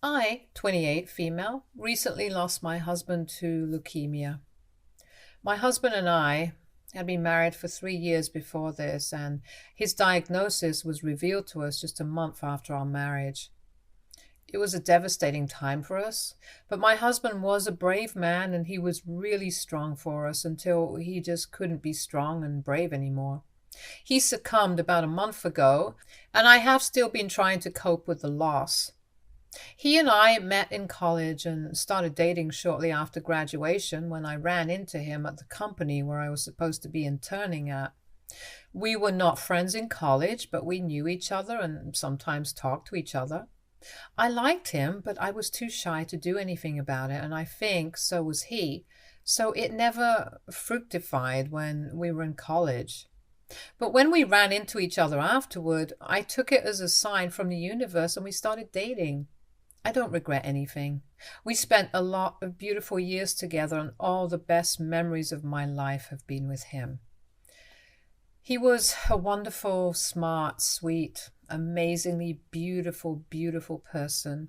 I, 28, female, recently lost my husband to leukemia. My husband and I had been married for 3 years before this, and his diagnosis was revealed to us just a month after our marriage. It was a devastating time for us, but my husband was a brave man and he was really strong for us until he just couldn't be strong and brave anymore. He succumbed about a month ago, and I have still been trying to cope with the loss. He and I met in college and started dating shortly after graduation when I ran into him at the company where I was supposed to be interning at. We were not friends in college, but we knew each other and sometimes talked to each other. I liked him, but I was too shy to do anything about it, and I think so was he. So it never fructified when we were in college. But when we ran into each other afterward, I took it as a sign from the universe and we started dating. I don't regret anything. We spent a lot of beautiful years together, and all the best memories of my life have been with him. He was a wonderful, smart, sweet, amazingly beautiful, beautiful person,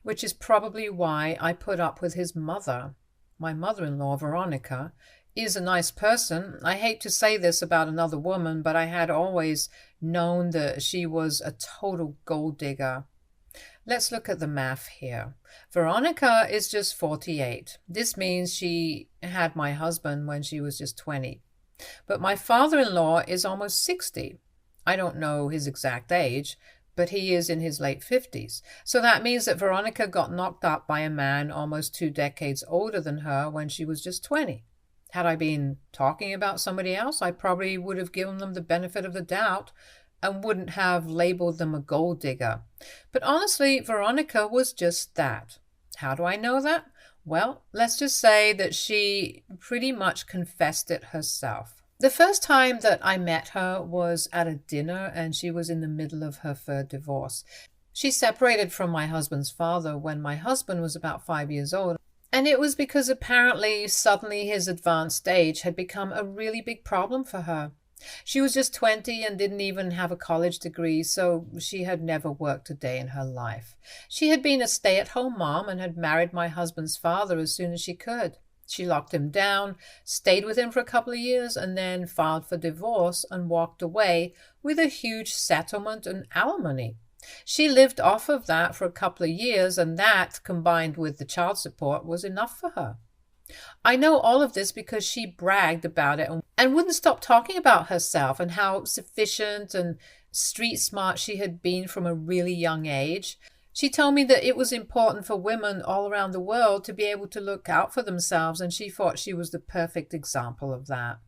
which is probably why I put up with his mother. My mother-in-law, Veronica, is a nice person. I hate to say this about another woman, but I had always known that she was a total gold digger. Let's look at the math here. Veronica is just 48. This means she had my husband when she was just 20. But my father-in-law is almost 60. I don't know his exact age, but he is in his late 50s. So that means that Veronica got knocked up by a man almost 2 decades older than her when she was just 20. Had I been talking about somebody else, I probably would have given them the benefit of the doubt and wouldn't have labeled them a gold digger. But honestly, Veronica was just that. How do I know that? Well, let's just say that she pretty much confessed it herself. The first time that I met her was at a dinner, and she was in the middle of her third divorce. She separated from my husband's father when my husband was about 5 years old. And it was because apparently suddenly his advanced age had become a really big problem for her. She was just 20 and didn't even have a college degree, so she had never worked a day in her life. She had been a stay-at-home mom and had married my husband's father as soon as she could. She locked him down, stayed with him for a couple of years, and then filed for divorce and walked away with a huge settlement and alimony. She lived off of that for a couple of years, and that, combined with the child support, was enough for her. I know all of this because she bragged about it and wouldn't stop talking about herself and how sufficient and street smart she had been from a really young age. She told me that it was important for women all around the world to be able to look out for themselves, and she thought she was the perfect example of that.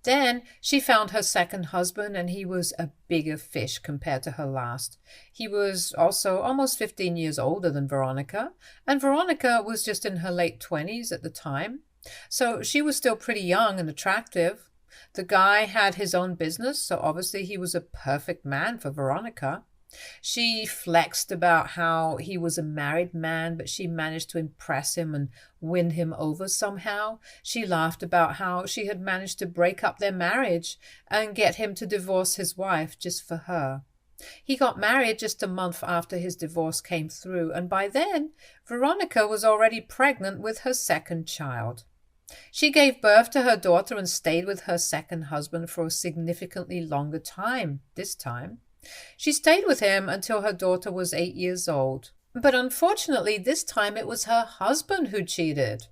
Then she found her second husband, and he was a bigger fish compared to her last. He was also almost 15 years older than Veronica, and Veronica was just in her late 20s at the time. So she was still pretty young and attractive. The guy had his own business, so obviously he was a perfect man for Veronica. She flexed about how he was a married man, but she managed to impress him and win him over somehow. She laughed about how she had managed to break up their marriage and get him to divorce his wife just for her. He got married just a month after his divorce came through, and by then, Veronica was already pregnant with her second child. She gave birth to her daughter and stayed with her second husband for a significantly longer time this time. She stayed with him until her daughter was 8 years old. But unfortunately, this time it was her husband who cheated.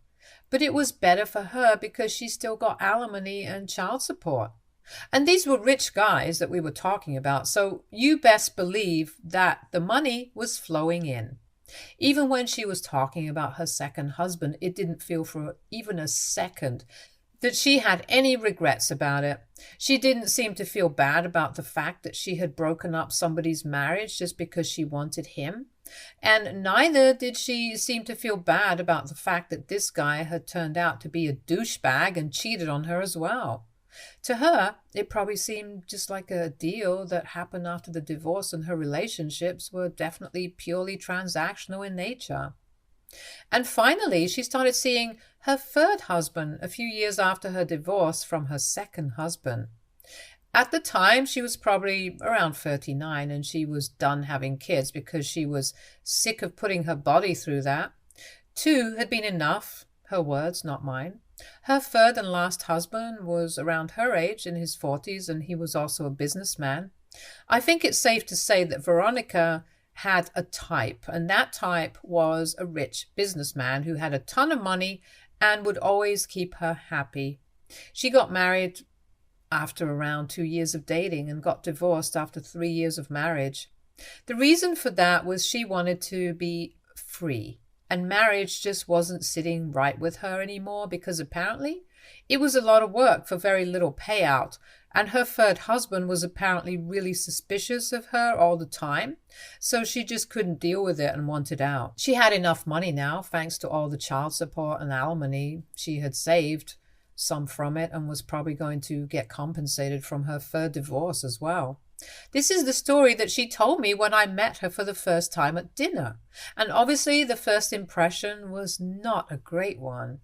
But it was better for her because she still got alimony and child support. And these were rich guys that we were talking about, so you best believe that the money was flowing in. Even when she was talking about her second husband, it didn't feel for even a second that she had any regrets about it. She didn't seem to feel bad about the fact that she had broken up somebody's marriage just because she wanted him. And neither did she seem to feel bad about the fact that this guy had turned out to be a douchebag and cheated on her as well. To her, it probably seemed just like a deal that happened after the divorce, and her relationships were definitely purely transactional in nature. And finally, she started seeing her third husband a few years after her divorce from her second husband. At the time, she was probably around 39 and she was done having kids because she was sick of putting her body through that. 2 had been enough, her words, not mine. Her third and last husband was around her age, in his 40s, and he was also a businessman. I think it's safe to say that Veronica had a type, and that type was a rich businessman who had a ton of money and would always keep her happy. She got married after around 2 years of dating and got divorced after 3 years of marriage. The reason for that was she wanted to be free, and marriage just wasn't sitting right with her anymore because apparently it was a lot of work for very little payout, and her third husband was apparently really suspicious of her all the time, so she just couldn't deal with it and wanted out. She had enough money now, thanks to all the child support and alimony she had saved some from it, and was probably going to get compensated from her third divorce as well. This is the story that she told me when I met her for the first time at dinner, and obviously the first impression was not a great one.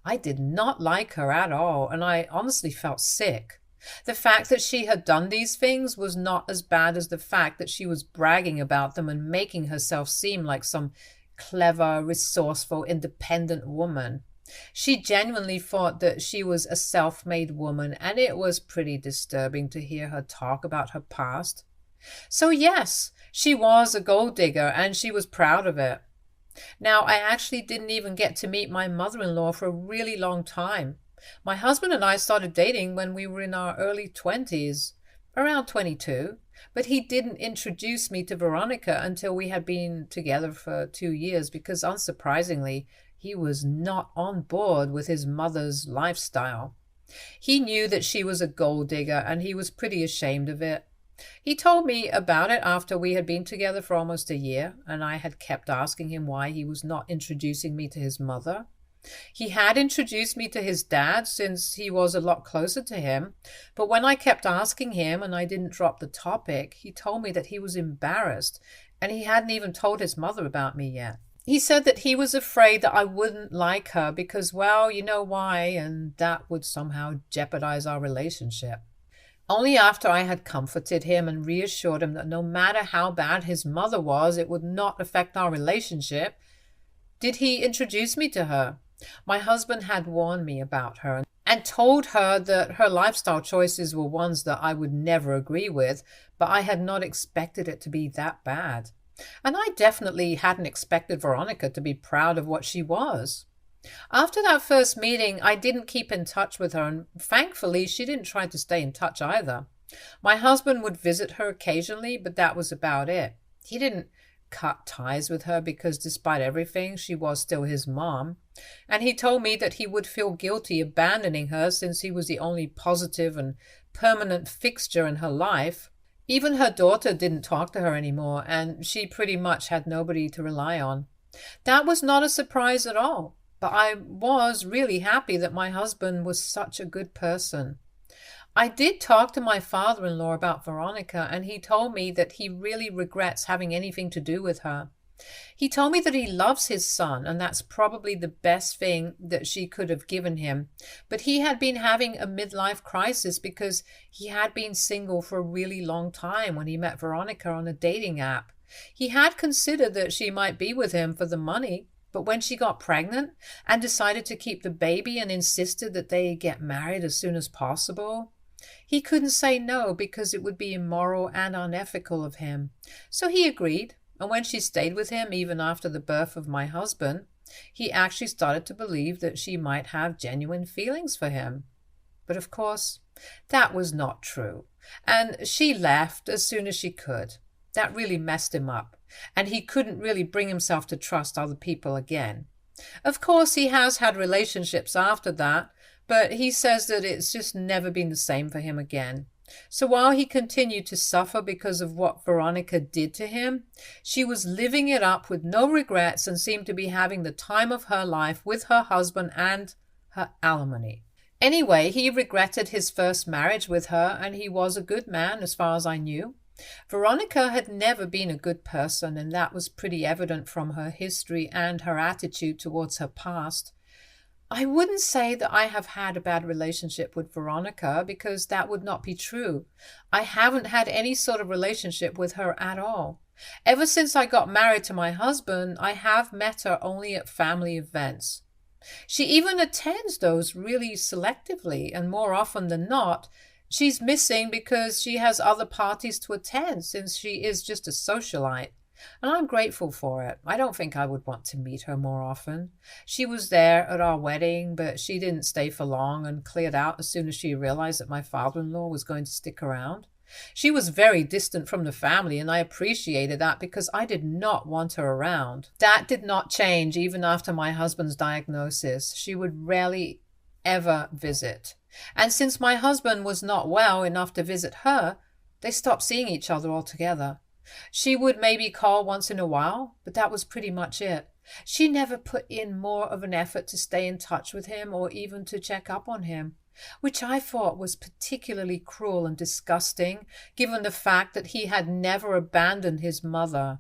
I did not like her at all, and I honestly felt sick. The fact that she had done these things was not as bad as the fact that she was bragging about them and making herself seem like some clever, resourceful, independent woman. She genuinely thought that she was a self-made woman, and it was pretty disturbing to hear her talk about her past. So yes, she was a gold digger, and she was proud of it. Now, I actually didn't even get to meet my mother-in-law for a really long time. My husband and I started dating when we were in our early 20s, around 22, but he didn't introduce me to Veronica until we had been together for 2 years because, unsurprisingly, he was not on board with his mother's lifestyle. He knew that she was a gold digger, and he was pretty ashamed of it. He told me about it after we had been together for almost a year, and I had kept asking him why he was not introducing me to his mother. He had introduced me to his dad since he was a lot closer to him, but when I kept asking him and I didn't drop the topic, he told me that he was embarrassed, and he hadn't even told his mother about me yet. He said that he was afraid that I wouldn't like her because, well, you know why, and that would somehow jeopardize our relationship. Only after I had comforted him and reassured him that no matter how bad his mother was, it would not affect our relationship, did he introduce me to her. My husband had warned me about her and told her that her lifestyle choices were ones that I would never agree with, but I had not expected it to be that bad. And I definitely hadn't expected Veronica to be proud of what she was. After that first meeting, I didn't keep in touch with her, and thankfully she didn't try to stay in touch either. My husband would visit her occasionally, but that was about it. He didn't cut ties with her because despite everything, she was still his mom. And he told me that he would feel guilty abandoning her since he was the only positive and permanent fixture in her life. Even her daughter didn't talk to her anymore, and she pretty much had nobody to rely on. That was not a surprise at all, but I was really happy that my husband was such a good person. I did talk to my father-in-law about Veronica, and he told me that he really regrets having anything to do with her. He told me that he loves his son, and that's probably the best thing that she could have given him. But he had been having a midlife crisis because he had been single for a really long time when he met Veronica on a dating app. He had considered that she might be with him for the money, but when she got pregnant and decided to keep the baby and insisted that they get married as soon as possible, he couldn't say no because it would be immoral and unethical of him. So he agreed. And when she stayed with him, even after the birth of my husband, he actually started to believe that she might have genuine feelings for him. But of course, that was not true. And she left as soon as she could. That really messed him up. And he couldn't really bring himself to trust other people again. Of course, he has had relationships after that, but he says that it's just never been the same for him again. So while he continued to suffer because of what Veronica did to him, she was living it up with no regrets and seemed to be having the time of her life with her husband and her alimony. Anyway, he regretted his first marriage with her, and he was a good man as far as I knew. Veronica had never been a good person, and that was pretty evident from her history and her attitude towards her past. I wouldn't say that I have had a bad relationship with Veronica because that would not be true. I haven't had any sort of relationship with her at all. Ever since I got married to my husband, I have met her only at family events. She even attends those really selectively, and more often than not, she's missing because she has other parties to attend since she is just a socialite. And I'm grateful for it. I don't think I would want to meet her more often. She was there at our wedding, but she didn't stay for long and cleared out as soon as she realized that my father-in-law was going to stick around. She was very distant from the family, and I appreciated that because I did not want her around. That did not change even after my husband's diagnosis. She would rarely ever visit. And since my husband was not well enough to visit her, they stopped seeing each other altogether. She would maybe call once in a while, but that was pretty much it. She never put in more of an effort to stay in touch with him or even to check up on him, which I thought was particularly cruel and disgusting, given the fact that he had never abandoned his mother,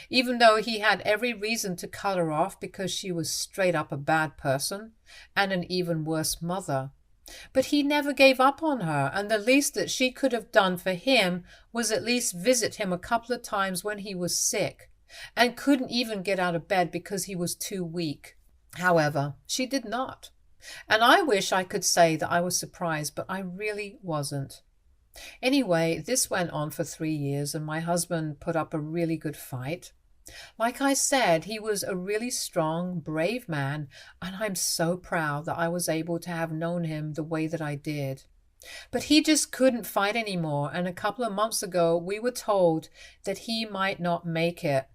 even though he had every reason to cut her off because she was straight up a bad person and an even worse mother. But he never gave up on her, and the least that she could have done for him was at least visit him a couple of times when he was sick and couldn't even get out of bed because he was too weak. However, she did not. And I wish I could say that I was surprised, but I really wasn't. Anyway, this went on for 3 years, and my husband put up a really good fight. Like I said, he was a really strong, brave man, and I'm so proud that I was able to have known him the way that I did. But he just couldn't fight anymore, and a couple of months ago we were told that he might not make it.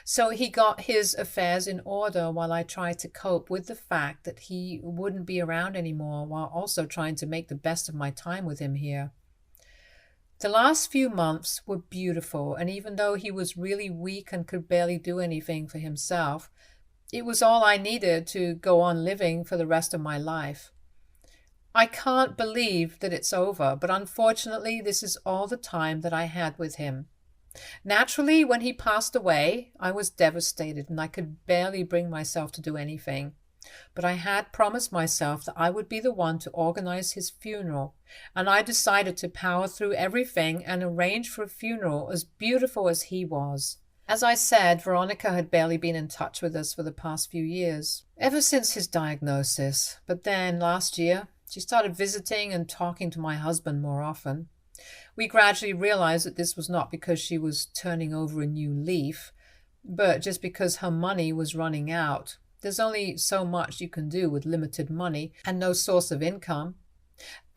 So he got his affairs in order while I tried to cope with the fact that he wouldn't be around anymore, while also trying to make the best of my time with him here. The last few months were beautiful, and even though he was really weak and could barely do anything for himself, it was all I needed to go on living for the rest of my life. I can't believe that it's over, but unfortunately this is all the time that I had with him. Naturally, when he passed away, I was devastated and I could barely bring myself to do anything. But I had promised myself that I would be the one to organize his funeral, and I decided to power through everything and arrange for a funeral as beautiful as he was. As I said, Veronica had barely been in touch with us for the past few years, ever since his diagnosis. But then, last year, she started visiting and talking to my husband more often. We gradually realized that this was not because she was turning over a new leaf, but just because her money was running out. There's only so much you can do with limited money and no source of income.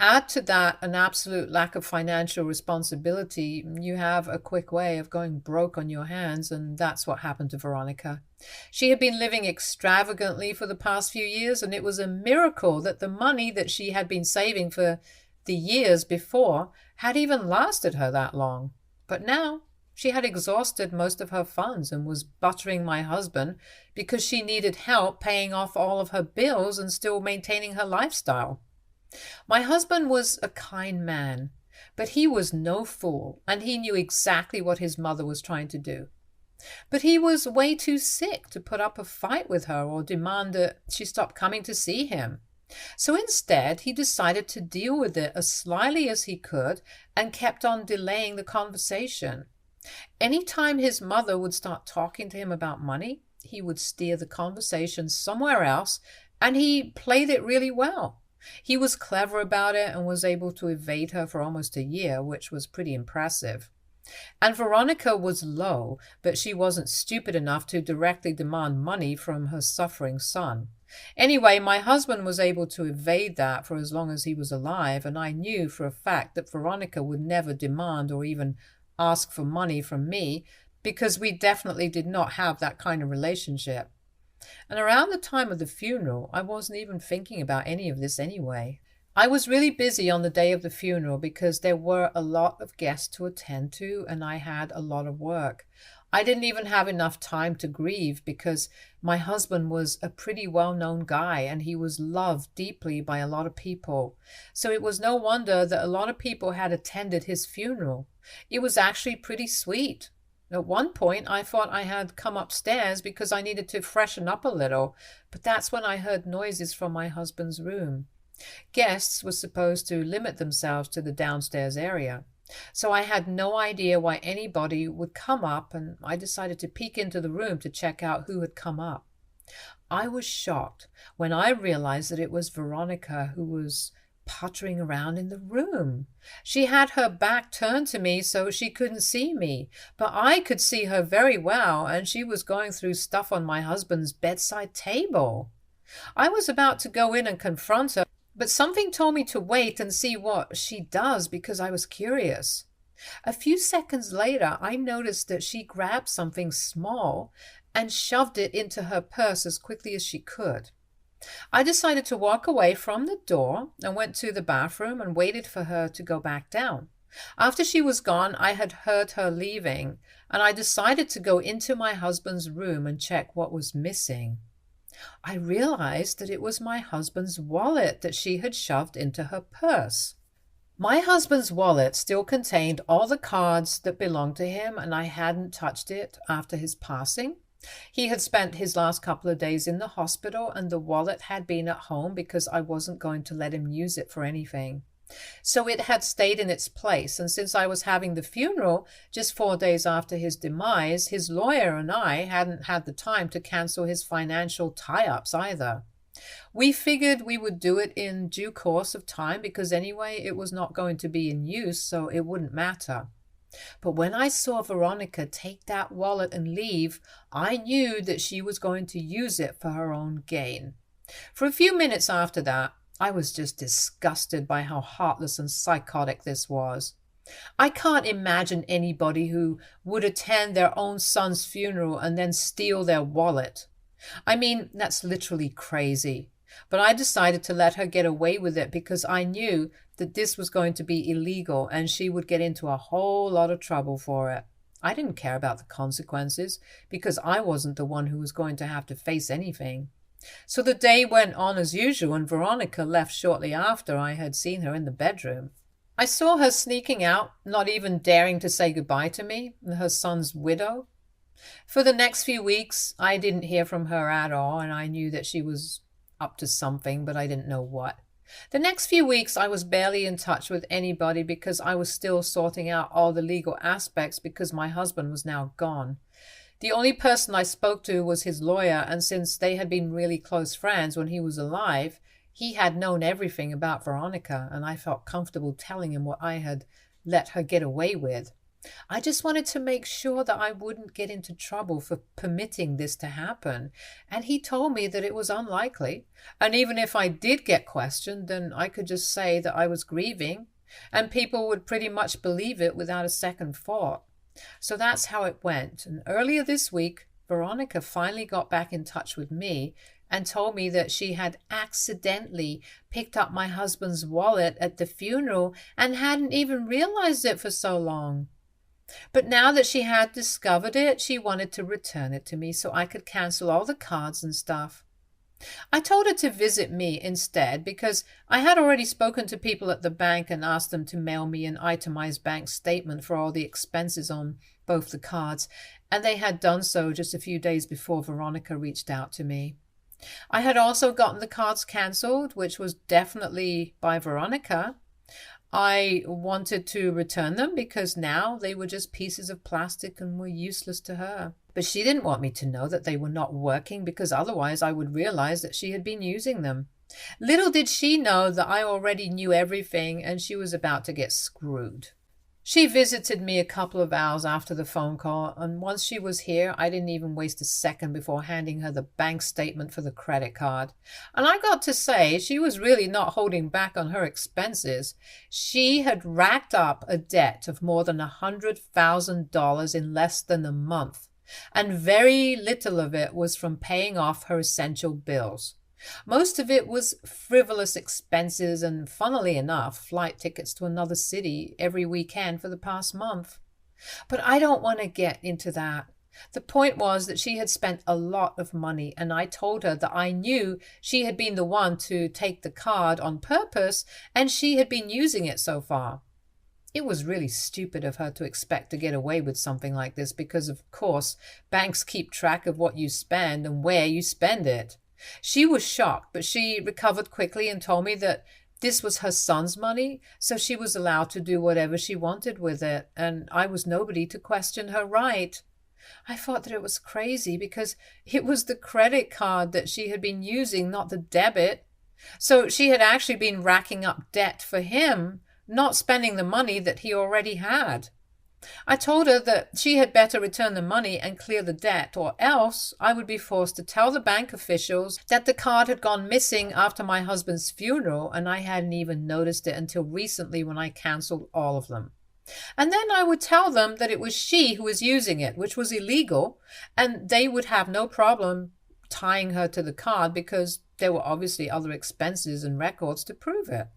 Add to that an absolute lack of financial responsibility, you have a quick way of going broke on your hands, and that's what happened to Veronica. She had been living extravagantly for the past few years, and it was a miracle that the money that she had been saving for the years before had even lasted her that long. But now she had exhausted most of her funds and was buttering my husband because she needed help paying off all of her bills and still maintaining her lifestyle. My husband was a kind man, but he was no fool, and he knew exactly what his mother was trying to do. But he was way too sick to put up a fight with her or demand that she stop coming to see him. So instead, he decided to deal with it as slyly as he could and kept on delaying the conversation. Any time his mother would start talking to him about money, he would steer the conversation somewhere else, and he played it really well. He was clever about it and was able to evade her for almost a year, which was pretty impressive. And Veronica was low, but she wasn't stupid enough to directly demand money from her suffering son. Anyway, my husband was able to evade that for as long as he was alive, and I knew for a fact that Veronica would never demand or even ask for money from me because we definitely did not have that kind of relationship. And around the time of the funeral, I wasn't even thinking about any of this anyway. I was really busy on the day of the funeral because there were a lot of guests to attend to and I had a lot of work. I didn't even have enough time to grieve because my husband was a pretty well-known guy and he was loved deeply by a lot of people. So it was no wonder that a lot of people had attended his funeral. It was actually pretty sweet. At one point, I thought I had come upstairs because I needed to freshen up a little, but that's when I heard noises from my husband's room. Guests were supposed to limit themselves to the downstairs area. So I had no idea why anybody would come up, and I decided to peek into the room to check out who had come up. I was shocked when I realized that it was Veronica who was puttering around in the room. She had her back turned to me so she couldn't see me, but I could see her very well, and she was going through stuff on my husband's bedside table. I was about to go in and confront her, but something told me to wait and see what she does because I was curious. A few seconds later, I noticed that she grabbed something small and shoved it into her purse as quickly as she could. I decided to walk away from the door and went to the bathroom and waited for her to go back down. After she was gone, I had heard her leaving, and I decided to go into my husband's room and check what was missing. I realized that it was my husband's wallet that she had shoved into her purse. My husband's wallet still contained all the cards that belonged to him, and I hadn't touched it after his passing. He had spent his last couple of days in the hospital, and the wallet had been at home because I wasn't going to let him use it for anything. So it had stayed in its place, and since I was having the funeral just 4 days after his demise, his lawyer and I hadn't had the time to cancel his financial tie-ups either. We figured we would do it in due course of time because anyway it was not going to be in use, so it wouldn't matter. But when I saw Veronica take that wallet and leave, I knew that she was going to use it for her own gain. For a few minutes after that, I was just disgusted by how heartless and psychotic this was. I can't imagine anybody who would attend their own son's funeral and then steal their wallet. I mean, that's literally crazy. But I decided to let her get away with it because I knew that this was going to be illegal and she would get into a whole lot of trouble for it. I didn't care about the consequences because I wasn't the one who was going to have to face anything. So the day went on as usual, and Veronica left shortly after I had seen her in the bedroom. I saw her sneaking out, not even daring to say goodbye to me, her son's widow. For the next few weeks, I didn't hear from her at all, and I knew that she was up to something, but I didn't know what. The next few weeks, I was barely in touch with anybody because I was still sorting out all the legal aspects because my husband was now gone. The only person I spoke to was his lawyer, and since they had been really close friends when he was alive, he had known everything about Veronica, and I felt comfortable telling him what I had let her get away with. I just wanted to make sure that I wouldn't get into trouble for permitting this to happen, and he told me that it was unlikely, and even if I did get questioned, then I could just say that I was grieving, and people would pretty much believe it without a second thought. So that's how it went, and earlier this week, Veronica finally got back in touch with me and told me that she had accidentally picked up my husband's wallet at the funeral and hadn't even realized it for so long. But now that she had discovered it, she wanted to return it to me so I could cancel all the cards and stuff. I told her to visit me instead because I had already spoken to people at the bank and asked them to mail me an itemized bank statement for all the expenses on both the cards, and they had done so just a few days before Veronica reached out to me. I had also gotten the cards cancelled, which was definitely by Veronica. I wanted to return them because now they were just pieces of plastic and were useless to her. But she didn't want me to know that they were not working because otherwise I would realize that she had been using them. Little did she know that I already knew everything and she was about to get screwed. She visited me a couple of hours after the phone call, and once she was here, I didn't even waste a second before handing her the bank statement for the credit card. And I got to say, she was really not holding back on her expenses. She had racked up a debt of more than $100,000 in less than a month, and very little of it was from paying off her essential bills. Most of it was frivolous expenses and, funnily enough, flight tickets to another city every weekend for the past month. But I don't want to get into that. The point was that she had spent a lot of money, and I told her that I knew she had been the one to take the card on purpose, and she had been using it so far. It was really stupid of her to expect to get away with something like this because, of course, banks keep track of what you spend and where you spend it. She was shocked, but she recovered quickly and told me that this was her son's money, so she was allowed to do whatever she wanted with it, and I was nobody to question her right. I thought that it was crazy because it was the credit card that she had been using, not the debit. So she had actually been racking up debt for him, not spending the money that he already had. I told her that she had better return the money and clear the debt, or else I would be forced to tell the bank officials that the card had gone missing after my husband's funeral, and I hadn't even noticed it until recently when I cancelled all of them. And then I would tell them that it was she who was using it, which was illegal, and they would have no problem tying her to the card because there were obviously other expenses and records to prove it.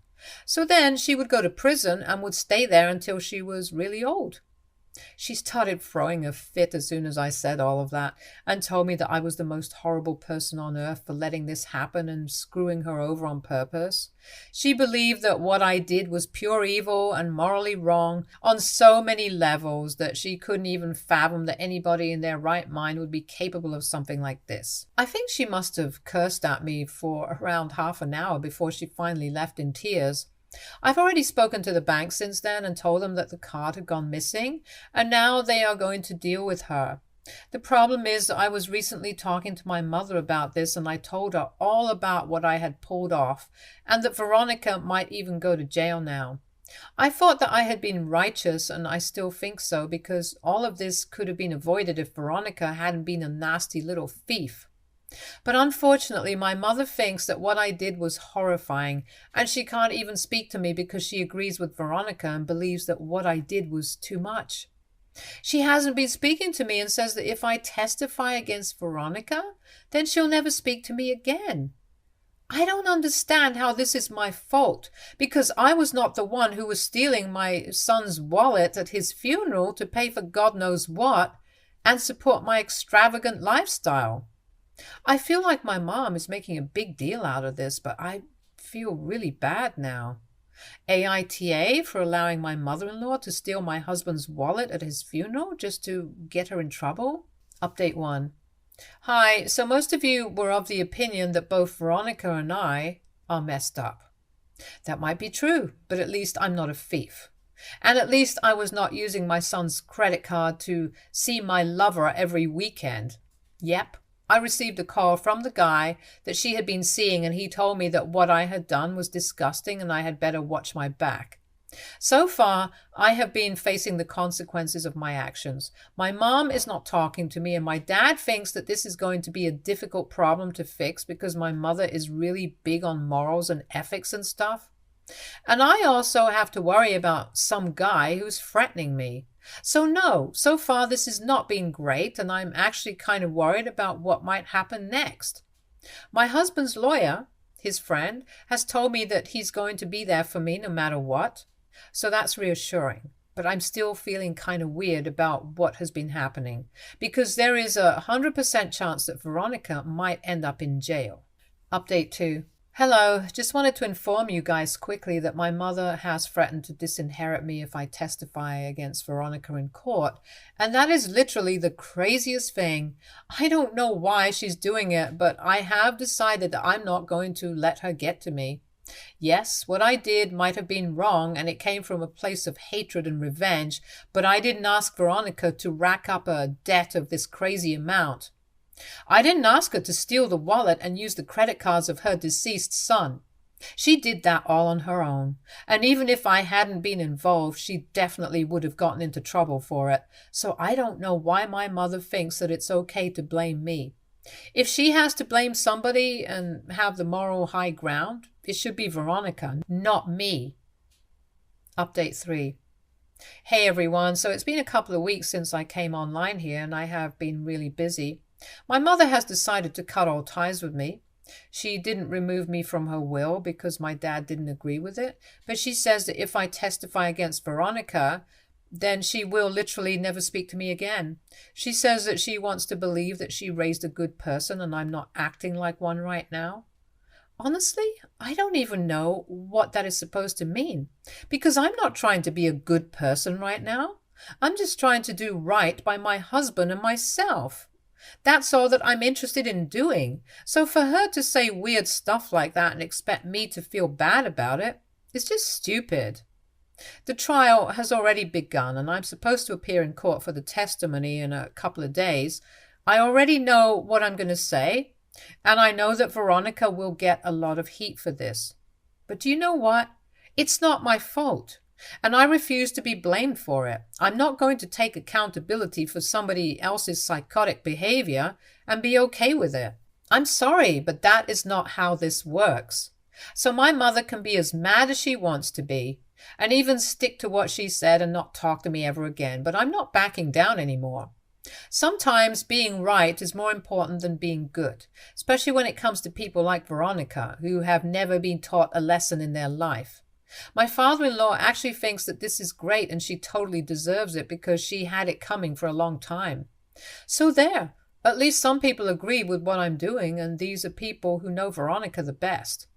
So then she would go to prison and would stay there until she was really old. She started throwing a fit as soon as I said all of that and told me that I was the most horrible person on earth for letting this happen and screwing her over on purpose. She believed that what I did was pure evil and morally wrong on so many levels that she couldn't even fathom that anybody in their right mind would be capable of something like this. I think she must have cursed at me for around half an hour before she finally left in tears. I've already spoken to the bank since then and told them that the card had gone missing, and now they are going to deal with her. The problem is I was recently talking to my mother about this, and I told her all about what I had pulled off, and that Veronica might even go to jail now. I thought that I had been righteous, and I still think so, because all of this could have been avoided if Veronica hadn't been a nasty little thief. But unfortunately, my mother thinks that what I did was horrifying, and she can't even speak to me because she agrees with Veronica and believes that what I did was too much. She hasn't been speaking to me and says that if I testify against Veronica, then she'll never speak to me again. I don't understand how this is my fault, because I was not the one who was stealing my son's wallet at his funeral to pay for God knows what and support my extravagant lifestyle. I feel like my mom is making a big deal out of this, but I feel really bad now. AITA for allowing my mother-in-law to steal my husband's wallet at his funeral just to get her in trouble? Update 1. Hi, so most of you were of the opinion that both Veronica and I are messed up. That might be true, but at least I'm not a thief. And at least I was not using my son's credit card to see my lover every weekend. Yep. I received a call from the guy that she had been seeing, and he told me that what I had done was disgusting and I had better watch my back. So far, I have been facing the consequences of my actions. My mom is not talking to me, and my dad thinks that this is going to be a difficult problem to fix because my mother is really big on morals and ethics and stuff. And I also have to worry about some guy who's threatening me. So no, so far this has not been great, and I'm actually kind of worried about what might happen next. My husband's lawyer, his friend, has told me that he's going to be there for me no matter what, so that's reassuring. But I'm still feeling kind of weird about what has been happening, because there is a 100% chance that Veronica might end up in jail. Update 2. Hello, just wanted to inform you guys quickly that my mother has threatened to disinherit me if I testify against Veronica in court, and that is literally the craziest thing. I don't know why she's doing it, but I have decided that I'm not going to let her get to me. Yes, what I did might have been wrong, and it came from a place of hatred and revenge, but I didn't ask Veronica to rack up a debt of this crazy amount. I didn't ask her to steal the wallet and use the credit cards of her deceased son. She did that all on her own, and even if I hadn't been involved, she definitely would have gotten into trouble for it, so I don't know why my mother thinks that it's okay to blame me. If she has to blame somebody and have the moral high ground, it should be Veronica, not me. Update 3. Hey everyone, so it's been a couple of weeks since I came online here, and I have been really busy. My mother has decided to cut all ties with me. She didn't remove me from her will because my dad didn't agree with it, but she says that if I testify against Veronica, then she will literally never speak to me again. She says that she wants to believe that she raised a good person and I'm not acting like one right now. Honestly, I don't even know what that is supposed to mean, because I'm not trying to be a good person right now. I'm just trying to do right by my husband and myself. That's all that I'm interested in doing. So for her to say weird stuff like that and expect me to feel bad about it is just stupid. The trial has already begun, and I'm supposed to appear in court for the testimony in a couple of days. I already know what I'm going to say, and I know that Veronica will get a lot of heat for this. But do you know what? It's not my fault, and I refuse to be blamed for it. I'm not going to take accountability for somebody else's psychotic behavior and be okay with it. I'm sorry, but that is not how this works. So my mother can be as mad as she wants to be, and even stick to what she said and not talk to me ever again, but I'm not backing down anymore. Sometimes being right is more important than being good, especially when it comes to people like Veronica, who have never been taught a lesson in their life. My father-in-law actually thinks that this is great and she totally deserves it because she had it coming for a long time. So there, at least some people agree with what I'm doing, and these are people who know Veronica the best.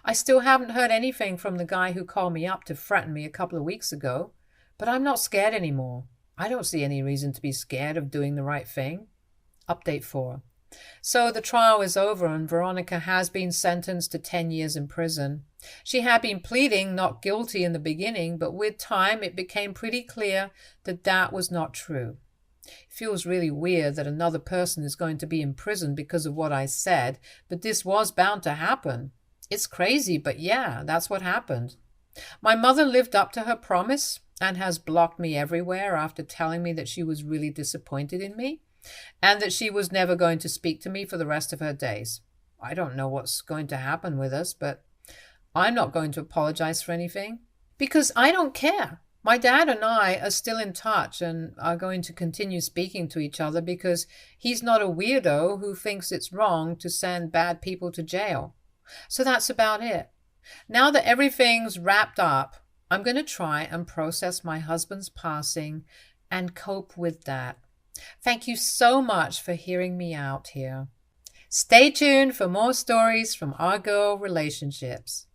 I still haven't heard anything from the guy who called me up to threaten me a couple of weeks ago, but I'm not scared anymore. I don't see any reason to be scared of doing the right thing. Update 4. So the trial is over and Veronica has been sentenced to 10 years in prison. She had been pleading not guilty in the beginning, but with time it became pretty clear that that was not true. It feels really weird that another person is going to be in prison because of what I said, but this was bound to happen. It's crazy, but yeah, that's what happened. My mother lived up to her promise and has blocked me everywhere after telling me that she was really disappointed in me and that she was never going to speak to me for the rest of her days. I don't know what's going to happen with us, but I'm not going to apologize for anything because I don't care. My dad and I are still in touch and are going to continue speaking to each other because he's not a weirdo who thinks it's wrong to send bad people to jail. So that's about it. Now that everything's wrapped up, I'm going to try and process my husband's passing and cope with that. Thank you so much for hearing me out here. Stay tuned for more stories from our girl relationships.